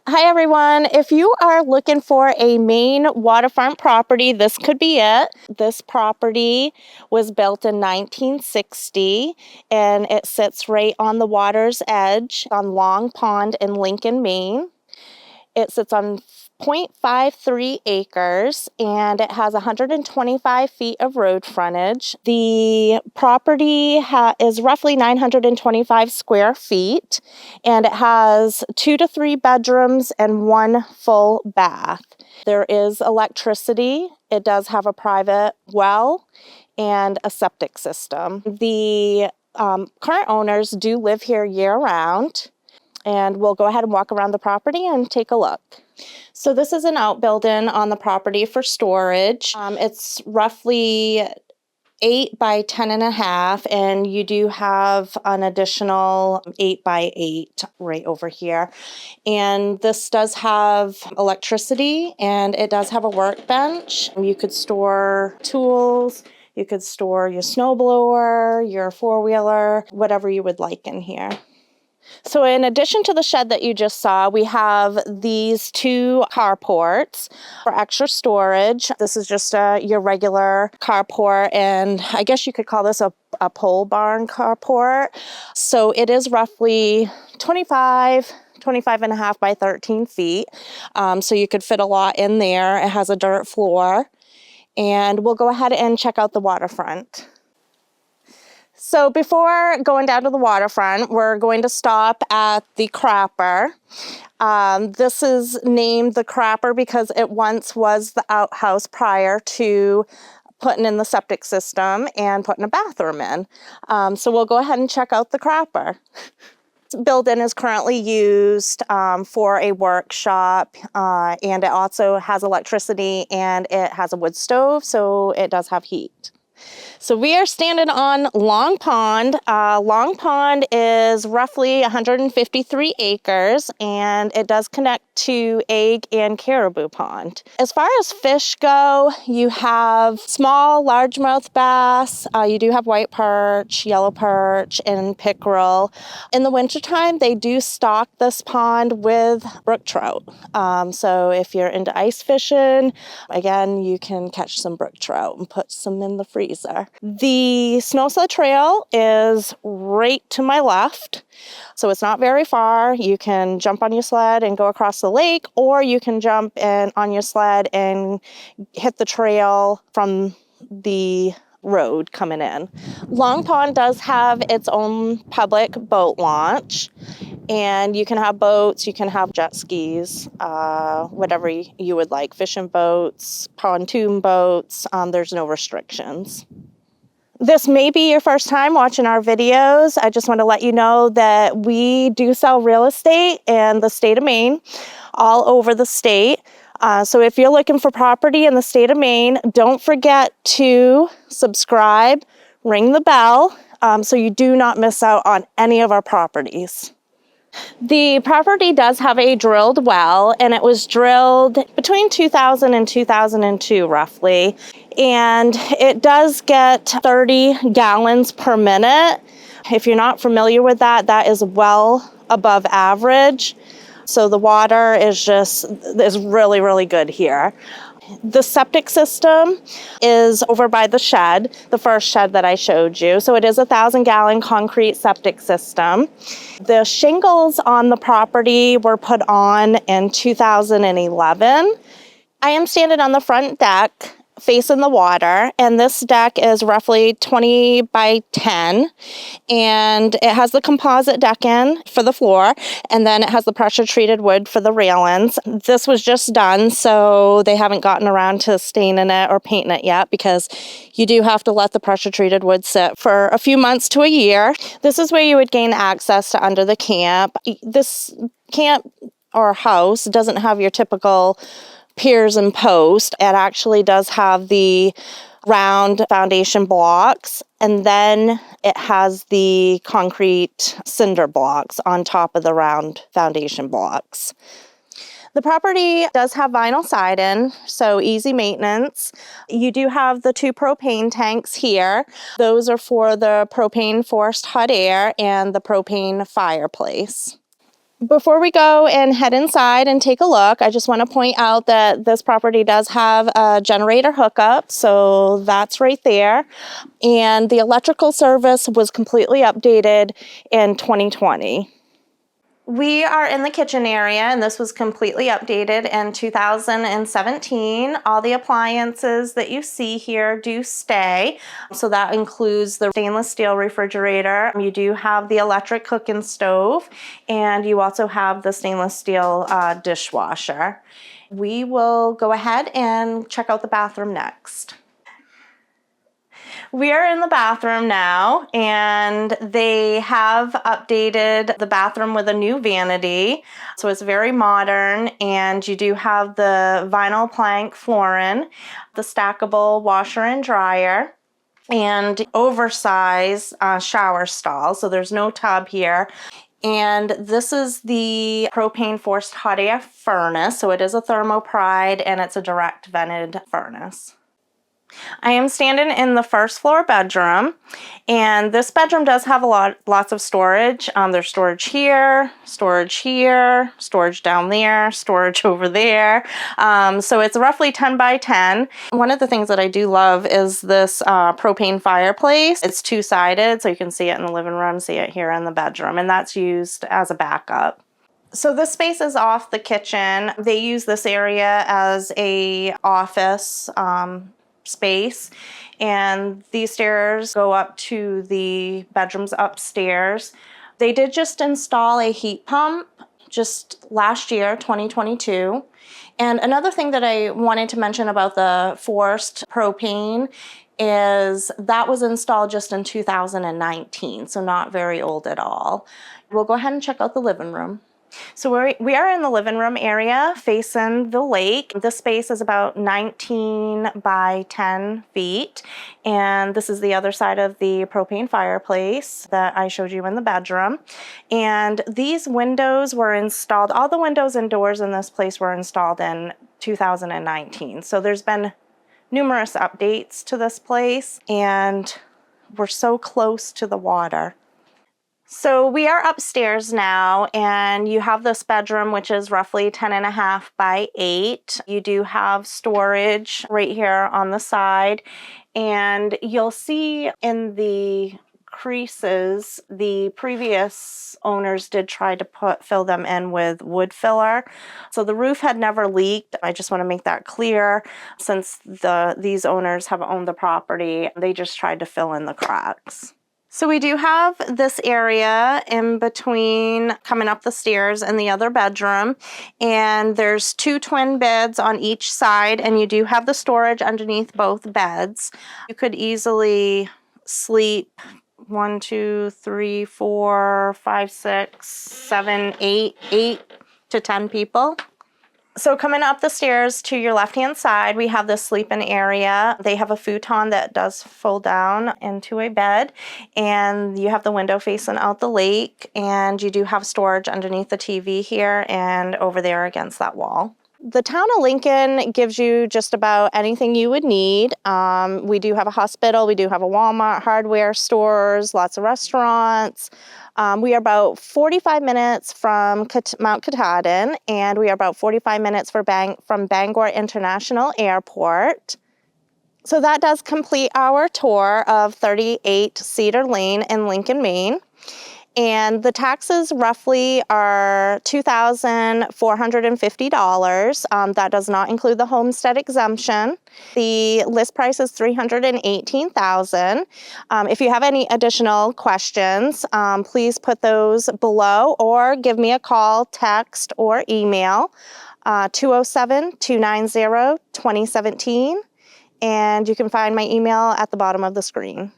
Hi everyone. If you are looking for a Maine waterfront property, this could be it. This property was built in 1960 and it sits right on the water's edge on Long Pond in Lincoln, Maine. It sits on 0.53 acres and it has 125 feet of road frontage. The property is roughly 925 square feet and it has 2 to 3 bedrooms and 1 full bath. There is electricity. It does have a private well and a septic system. The current owners do live here year-round. And we'll go ahead and walk around the property and take a look. So this is an outbuilding on the property for storage. It's roughly 8 by 10.5, and you do have an additional 8 by 8 right over here. And this does have electricity and it does have a workbench. You could store tools, you could store your snowblower, your four-wheeler, whatever you would like in here. So in addition to the shed that you just saw, we have these 2 carports for extra storage. This is just your regular carport, and I guess you could call this a pole barn carport. So it is roughly 25 and a half by 13 feet. So you could fit a lot in there. It has a dirt floor. And we'll go ahead and check out the waterfront. So before going down to the waterfront, we're going to stop at the Crapper. This is named the Crapper because it once was the outhouse prior to putting in the septic system and putting a bathroom in. So we'll go ahead and check out the Crapper. This building is currently used for a workshop, and it also has electricity and it has a wood stove, so it does have heat. So we are standing on Long Pond. Long Pond is roughly 153 acres and it does connect to Egg and Caribou Pond. As far as fish go, you have small, largemouth bass. You do have white perch, yellow perch, and pickerel. In the wintertime, they do stock this pond with brook trout. So if you're into ice fishing, again, you can catch some brook trout and put some in the freezer. The snow sled trail is right to my left, so it's not very far. You can jump on your sled and go across the lake, or you can jump on your sled and hit the trail from the road coming in. Long Pond does have its own public boat launch, and you can have boats, you can have jet skis, whatever you would like, fishing boats, pontoon boats. There's no restrictions. This may be your first time watching our videos. I just want to let you know that we do sell real estate in the state of Maine, all over the state. So if you're looking for property in the state of Maine, don't forget to subscribe, ring the bell, so you do not miss out on any of our properties. The property does have a drilled well, and it was drilled between 2000 and 2002 roughly, and it does get 30 gallons per minute. If you're not familiar with that, that is well above average. So the water is really, really good here. The septic system is over by the shed, the first shed that I showed you. So it is a 1,000-gallon concrete septic system. The shingles on the property were put on in 2011. I am standing on the front deck facing the water, and this deck is roughly 20 by 10, and it has the composite decking for the floor, and then it has the pressure treated wood for the railings. This was just done, so they haven't gotten around to staining it or painting it yet, because you do have to let the pressure treated wood sit for a few months to a year. This is where you would gain access to under the camp. This camp or house doesn't have your typical piers and posts. It actually does have the round foundation blocks, and then it has the concrete cinder blocks on top of the round foundation blocks. The property does have vinyl siding, so easy maintenance. You do have the 2 propane tanks here. Those are for the propane forced hot air and the propane fireplace. Before we go and head inside and take a look, I just want to point out that this property does have a generator hookup, so that's right there. And the electrical service was completely updated in 2020. We are in the kitchen area, and this was completely updated in 2017. All the appliances that you see here do stay. So that includes the stainless steel refrigerator. You do have the electric cooking stove, and you also have the stainless steel dishwasher. We will go ahead and check out the bathroom next. We are in the bathroom now, and they have updated the bathroom with a new vanity. So it's very modern, and you do have the vinyl plank flooring, the stackable washer and dryer, and oversized shower stall. So there's no tub here. And this is the propane forced hot air furnace. So it is a thermopride, and it's a direct vented furnace. I am standing in the first floor bedroom, and this bedroom does have lots of storage. There's storage here, storage down there, storage over there. So it's roughly 10 by 10. One of the things that I do love is this propane fireplace. It's two-sided, so you can see it in the living room, see it here in the bedroom, and that's used as a backup. So this space is off the kitchen. They use this area as a office space, and these stairs go up to the bedrooms upstairs. They did just install a heat pump just last year, 2022. And another thing that I wanted to mention about the forced propane is that was installed just in 2019, so not very old at all. We'll go ahead and check out the living room. So we are in the living room area facing the lake. This space is about 19 by 10 feet. And this is the other side of the propane fireplace that I showed you in the bedroom. And these windows were installed, all the windows and doors in this place were installed in 2019. So there's been numerous updates to this place, and we're so close to the water. So we are upstairs now, and you have this bedroom, which is roughly 10.5 by 8. You do have storage right here on the side, and you'll see in the creases, the previous owners did try to fill them in with wood filler. So the roof had never leaked. I just want to make that clear. Since these owners have owned the property, they just tried to fill in the cracks. So we do have this area in between coming up the stairs and the other bedroom, and there's 2 twin beds on each side, and you do have the storage underneath both beds. You could easily sleep 1, 2, 3, 4, 5, 6, 7, 8 to 10 people. So coming up the stairs to your left-hand side, we have this sleeping area. They have a futon that does fold down into a bed, and you have the window facing out the lake, and you do have storage underneath the TV here and over there against that wall. The town of Lincoln gives you just about anything you would need. We do have a hospital, we do have a Walmart, hardware stores, lots of restaurants. We are about 45 minutes from Mount Katahdin, and we are about 45 minutes from Bangor International Airport. So that does complete our tour of 38 Cedar Lane in Lincoln, Maine. And the taxes roughly are $2,450. That does not include the homestead exemption. The list price is $318,000. If you have any additional questions, please put those below or give me a call, text, or email 207-290-2017. And you can find my email at the bottom of the screen.